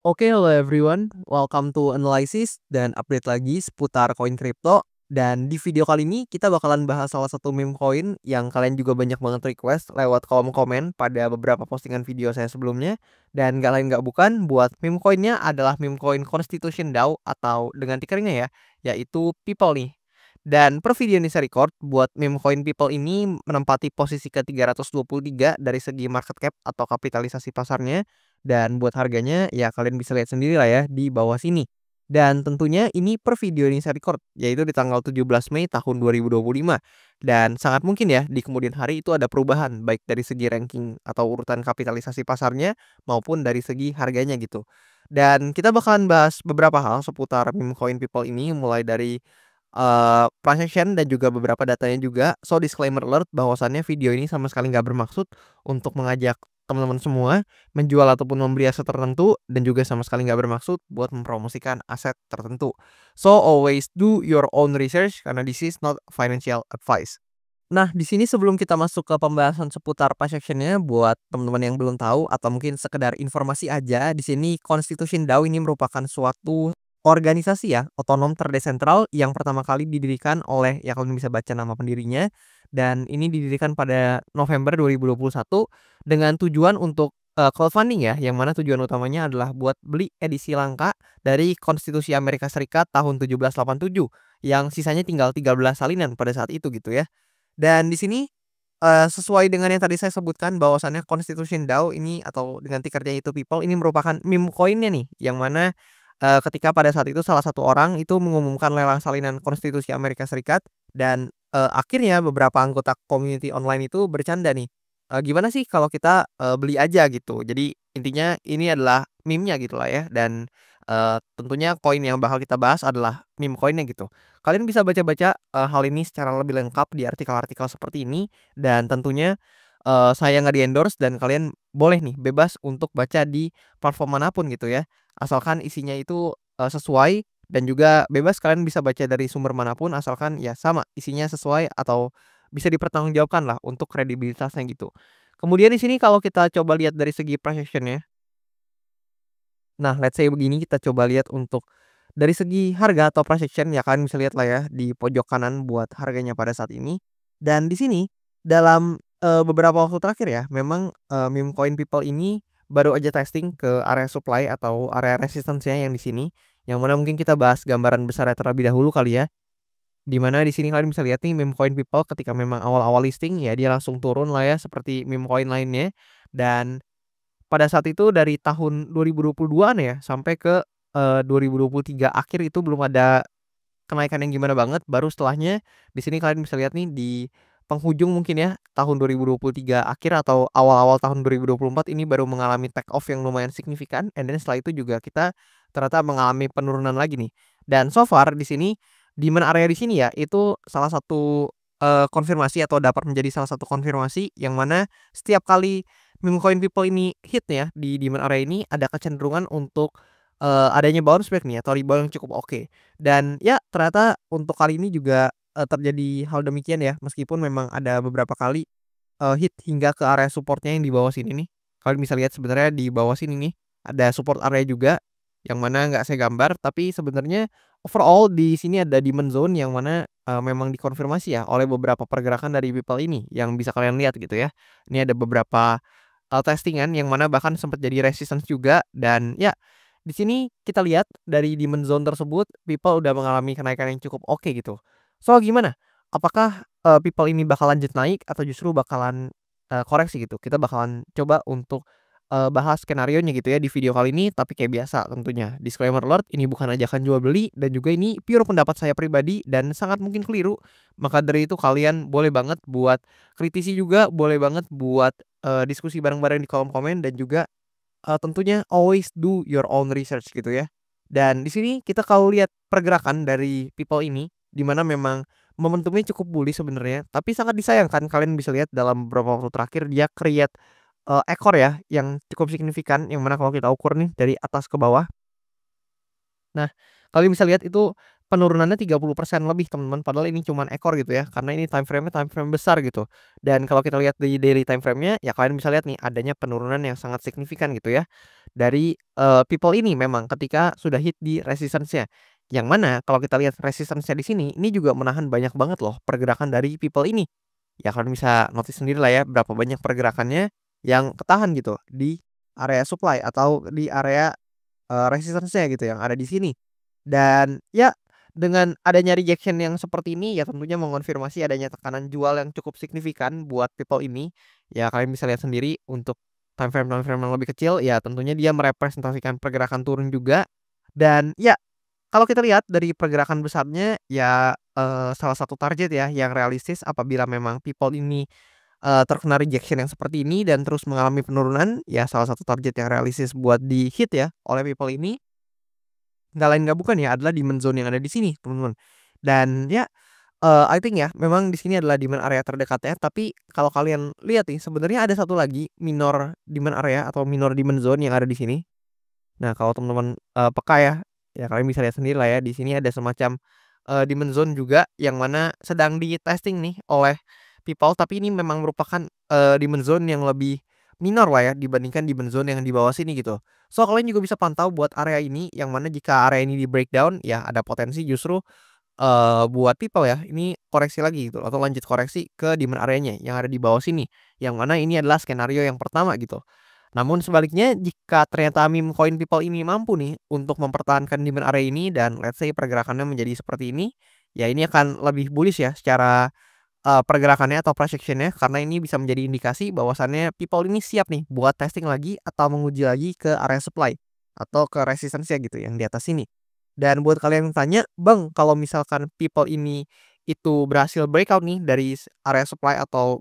Oke, hello everyone. Welcome to Analysis dan update lagi seputar koin kripto. Dan di video kali ini kita bakalan bahas salah satu meme koin yang kalian juga banyak banget request lewat kolom komen pada beberapa postingan video saya sebelumnya. Dan gak lain gak bukan, buat meme koinnya adalah meme koin Constitution DAO atau dengan tickernya ya, yaitu People nih. Dan per video ini saya record, buat meme coin People ini menempati posisi ke-323 dari segi market cap atau kapitalisasi pasarnya. Dan buat harganya ya kalian bisa lihat sendiri lah ya di bawah sini. Dan tentunya ini per video ini saya record, yaitu di tanggal 17 Mei tahun 2025. Dan sangat mungkin ya di kemudian hari itu ada perubahan baik dari segi ranking atau urutan kapitalisasi pasarnya maupun dari segi harganya gitu. Dan kita bakalan bahas beberapa hal seputar meme coin People ini mulai dari transaction dan juga beberapa datanya juga. So disclaimer alert bahwasannya video ini sama sekali nggak bermaksud untuk mengajak teman-teman semua menjual ataupun membeli aset tertentu dan juga sama sekali nggak bermaksud buat mempromosikan aset tertentu. So always do your own research karena this is not financial advice. Nah, di sini sebelum kita masuk ke pembahasan seputar price action-nya buat teman-teman yang belum tahu atau mungkin sekedar informasi aja, di sini Constitution DAO ini merupakan suatu organisasi ya, otonom terdesentral yang pertama kali didirikan oleh ya kalian bisa baca nama pendirinya dan ini didirikan pada November 2021 dengan tujuan untuk crowdfunding ya, yang mana tujuan utamanya adalah buat beli edisi langka dari Konstitusi Amerika Serikat tahun 1787 yang sisanya tinggal 13 salinan pada saat itu gitu ya. Dan di sini, sesuai dengan yang tadi saya sebutkan bahwasannya Constitution DAO ini atau dengan tikernya itu People ini merupakan meme coin-nya nih, yang mana, ketika pada saat itu salah satu orang itu mengumumkan lelang salinan Konstitusi Amerika Serikat dan, akhirnya beberapa anggota community online itu bercanda nih, "Gimana sih kalau kita, beli aja?" Gitu. Jadi intinya ini adalah meme-nya gitulah ya dan, tentunya koin yang bakal kita bahas adalah meme coin-nya gitu. Kalian bisa baca-baca, hal ini secara lebih lengkap di artikel-artikel seperti ini dan tentunya, saya nggak di-endorse dan kalian boleh nih bebas untuk baca di platform manapun gitu ya. Asalkan isinya itu, sesuai dan juga bebas kalian bisa baca dari sumber manapun asalkan ya sama isinya sesuai atau bisa dipertanggungjawabkan lah untuk kredibilitasnya gitu. Kemudian di sini kalau kita coba lihat dari segi price action-nya, nah let's say begini kita coba lihat untuk dari segi harga atau price action ya kalian bisa lihat lah ya di pojok kanan buat harganya pada saat ini. Dan di sini dalam, beberapa waktu terakhir ya memang, meme coin People ini baru aja testing ke area supply atau area resistance-nya yang di sini, yang mana mungkin kita bahas gambaran besarnya terlebih dahulu kali ya. Di mana di sini kalian bisa lihat nih meme coin People ketika memang awal-awal listing ya dia langsung turun lah ya seperti meme coin lainnya. Dan pada saat itu dari tahun 2022-an ya sampai ke, 2023 akhir itu belum ada kenaikan yang gimana banget, baru setelahnya di sini kalian bisa lihat nih di penghujung mungkin ya tahun 2023 akhir atau awal-awal tahun 2024 ini baru mengalami take off yang lumayan signifikan and then setelah itu juga kita ternyata mengalami penurunan lagi nih. Dan so far di sini demand area di sini ya itu salah satu, konfirmasi atau dapat menjadi salah satu konfirmasi yang mana setiap kali meme coin People ini hit ya di demand area ini ada kecenderungan untuk, adanya bounce back nih atau rebound yang cukup oke. Dan ya ternyata untuk kali ini juga, terjadi hal demikian ya meskipun memang ada beberapa kali, hit hingga ke area support-nya yang di bawah sini nih. Kalian bisa lihat sebenarnya di bawah sini nih ada support area juga yang mana nggak saya gambar tapi sebenarnya overall di sini ada demand zone yang mana, memang dikonfirmasi ya oleh beberapa pergerakan dari People ini yang bisa kalian lihat gitu ya. Ini ada beberapa, testing-an yang mana bahkan sempat jadi resistance juga dan ya di sini kita lihat dari demand zone tersebut People udah mengalami kenaikan yang cukup oke gitu. So gimana? Apakah, People ini bakal lanjut naik atau justru bakalan, koreksi gitu? Kita bakalan coba untuk, bahas skenarionya gitu ya di video kali ini, tapi kayak biasa tentunya disclaimer alert ini bukan ajakan jual beli dan juga ini pure pendapat saya pribadi dan sangat mungkin keliru. Maka dari itu kalian boleh banget buat kritisi juga, boleh banget buat, diskusi bareng-bareng di kolom komen dan juga tentunya always do your own research gitu ya. Dan di sini kita kalau lihat pergerakan dari People ini, di mana memang momentumnya cukup bullish sebenarnya, tapi sangat disayangkan kalian bisa lihat dalam beberapa waktu terakhir dia create, ekor ya yang cukup signifikan, yang mana kalau kita ukur nih dari atas ke bawah. Nah, kalian bisa lihat itu penurunannya 30% lebih teman-teman, padahal ini cuman ekor gitu ya, karena ini time frame-nya time frame besar gitu. Dan kalau kita lihat di daily time frame-nya, ya kalian bisa lihat nih adanya penurunan yang sangat signifikan gitu ya, dari, people ini memang ketika sudah hit di resistance-nya. Yang mana kalau kita lihat resistance-nya di sini, ini juga menahan banyak banget loh pergerakan dari people ini. Ya kalian bisa notice sendiri lah ya, berapa banyak pergerakannya yang ketahan gitu di area supply atau di area, resistance-nya gitu yang ada di sini. Dan ya dengan adanya rejection yang seperti ini, ya tentunya mengonfirmasi adanya tekanan jual yang cukup signifikan buat people ini. Ya kalian bisa lihat sendiri untuk time frame yang lebih kecil, ya tentunya dia merepresentasikan pergerakan turun juga. Dan ya kalau kita lihat dari pergerakan besarnya ya, salah satu target ya yang realistis apabila memang people ini, terkena rejection yang seperti ini dan terus mengalami penurunan, ya salah satu target yang realistis buat di-hit ya oleh people ini nggak lain nggak bukan ya adalah demand zone yang ada di sini, teman-teman. Dan ya, I think ya memang di sini adalah demand area terdekatnya, tapi kalau kalian lihat nih sebenarnya ada satu lagi minor demand area atau minor demand zone yang ada di sini. Nah, kalau teman-teman, peka ya, ya kalian bisa lihat sendiri lah ya, di sini ada semacam, demand zone juga yang mana sedang di-testing nih oleh people, tapi ini memang merupakan, demand zone yang lebih minor lah ya dibandingkan demand zone yang di bawah sini gitu. So, kalian juga bisa pantau buat area ini, yang mana jika area ini di-breakdown, ya ada potensi justru, buat people ya, ini koreksi lagi gitu atau lanjut koreksi ke demand areanya yang ada di bawah sini, yang mana ini adalah skenario yang pertama gitu. Namun sebaliknya jika ternyata meme coin people ini mampu nih untuk mempertahankan demand area ini dan let's say pergerakannya menjadi seperti ini, ya ini akan lebih bullish ya secara, pergerakannya atau projection-nya karena ini bisa menjadi indikasi bahwasannya people ini siap nih buat testing lagi atau menguji lagi ke area supply atau ke resistance-nya gitu yang di atas sini. Dan buat kalian yang tanya, "Bang, kalau misalkan people ini itu berhasil breakout nih dari area supply atau,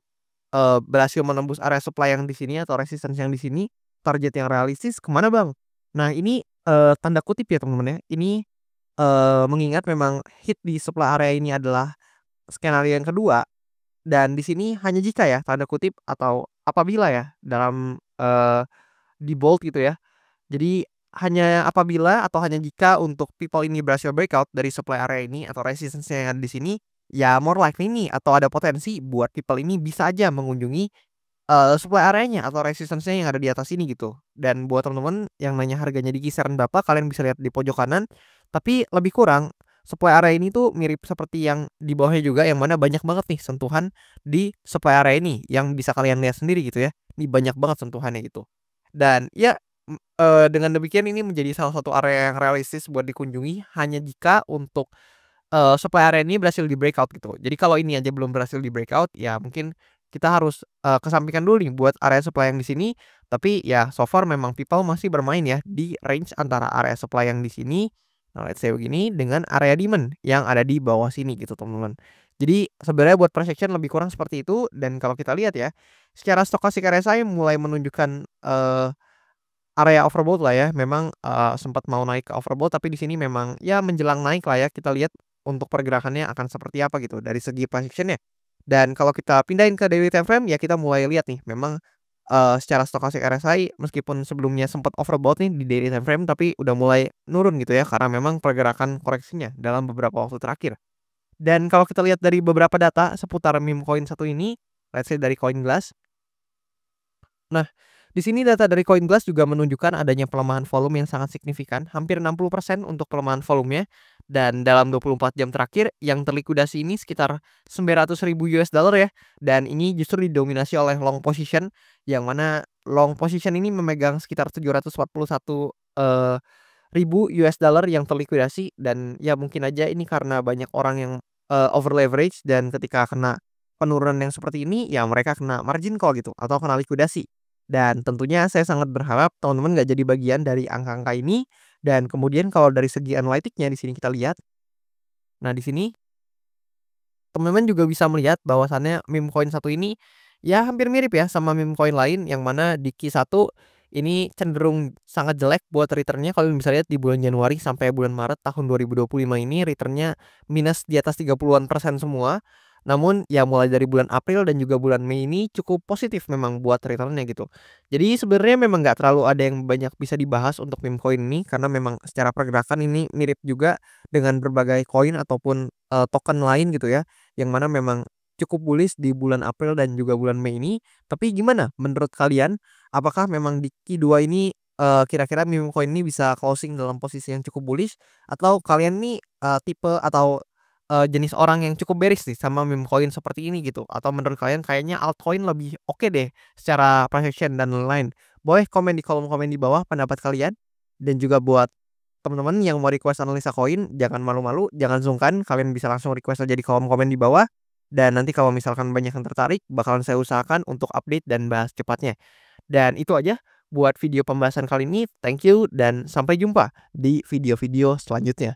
berhasil menembus area supply yang di sini atau resistance yang di sini, target yang realistis kemana Bang?" Nah ini, tanda kutip ya teman-teman ya, ini, mengingat memang hit di supply area ini adalah skenario yang kedua dan di sini hanya jika ya, tanda kutip atau apabila ya dalam, di bold gitu ya. Jadi hanya apabila atau hanya jika untuk people ini berhasil breakout dari supply area ini atau resistance-nya yang ada di sini, ya more likely nih atau ada potensi buat people ini bisa aja mengunjungi, supply areanya atau resistance-nya yang ada di atas ini gitu. Dan buat teman-teman yang nanya harganya di kisaran berapa, kalian bisa lihat di pojok kanan, tapi lebih kurang supply area ini tuh mirip seperti yang di bawahnya juga, yang mana banyak banget nih sentuhan di supply area ini, yang bisa kalian lihat sendiri gitu ya. Ini banyak banget sentuhannya gitu. Dan ya, dengan demikian ini menjadi salah satu area yang realistis buat dikunjungi hanya jika untuk, supply area ini berhasil di-breakout gitu. Jadi kalau ini aja belum berhasil di-breakout, ya mungkin kita harus, kesampingkan dulu nih buat area supply yang di sini, tapi ya so far memang people masih bermain ya di range antara area supply yang di sini, nah let's say begini, dengan area demand yang ada di bawah sini gitu, teman-teman. Jadi sebenarnya buat projection lebih kurang seperti itu dan kalau kita lihat ya, secara stokastik RSI mulai menunjukkan, area overbought lah ya, memang, sempat mau naik ke overbought, tapi di sini memang ya menjelang naik lah ya, kita lihat untuk pergerakannya akan seperti apa gitu dari segi projection-nya. Dan kalau kita pindahin ke daily time frame, ya kita mulai lihat nih, memang, secara stokastik RSI meskipun sebelumnya sempat overbought nih di daily time frame, tapi udah mulai nurun gitu ya, karena memang pergerakan koreksinya dalam beberapa waktu terakhir. Dan kalau kita lihat dari beberapa data seputar meme coin satu ini, let's say dari CoinGlass. Nah, di sini data dari CoinGlass juga menunjukkan adanya pelemahan volume yang sangat signifikan, hampir 60% untuk pelemahan volumenya. Dan dalam 24 jam terakhir yang terlikuidasi ini sekitar $900.000 ya. Dan ini justru didominasi oleh long position, yang mana long position ini memegang sekitar 741, ribu US dollar yang terlikuidasi dan ya mungkin aja ini karena banyak orang yang, over leverage dan ketika kena penurunan yang seperti ini, ya mereka kena margin call gitu atau kena likuidasi. Dan tentunya saya sangat berharap teman-teman nggak jadi bagian dari angka-angka ini dan kemudian kalau dari segi analitiknya di sini kita lihat. Nah, di sini teman-teman juga bisa melihat bahwasannya meme coin satu ini, ya hampir mirip ya sama meme coin lain yang mana di Q1 ini cenderung sangat jelek buat return-nya. Kalian bisa lihat di bulan Januari sampai bulan Maret tahun 2025 ini return-nya minus di atas 30-an% semua. Namun ya mulai dari bulan April dan juga bulan Mei ini cukup positif memang buat return-nya gitu. Jadi sebenarnya memang nggak terlalu ada yang banyak bisa dibahas untuk meme coin ini karena memang secara pergerakan ini mirip juga dengan berbagai koin ataupun, token lain gitu ya, yang mana memang cukup bullish di bulan April dan juga bulan Mei ini. Tapi gimana menurut kalian? Apakah memang di Q2 ini, kira-kira meme coin ini bisa closing dalam posisi yang cukup bullish atau kalian nih, tipe atau, jenis orang yang cukup bearish nih sama meme coin seperti ini gitu? Atau menurut kalian kayaknya altcoin lebih oke deh secara price action dan lain-lain? Boleh komen di kolom komen di bawah pendapat kalian, dan juga buat teman-teman yang mau request analisa koin, jangan malu-malu, jangan sungkan, kalian bisa langsung request aja di kolom komen di bawah. Dan nanti kalau misalkan banyak yang tertarik, bakalan saya usahakan untuk update dan bahas cepatnya. Dan itu aja buat video pembahasan kali ini. Thank you dan sampai jumpa di video-video selanjutnya.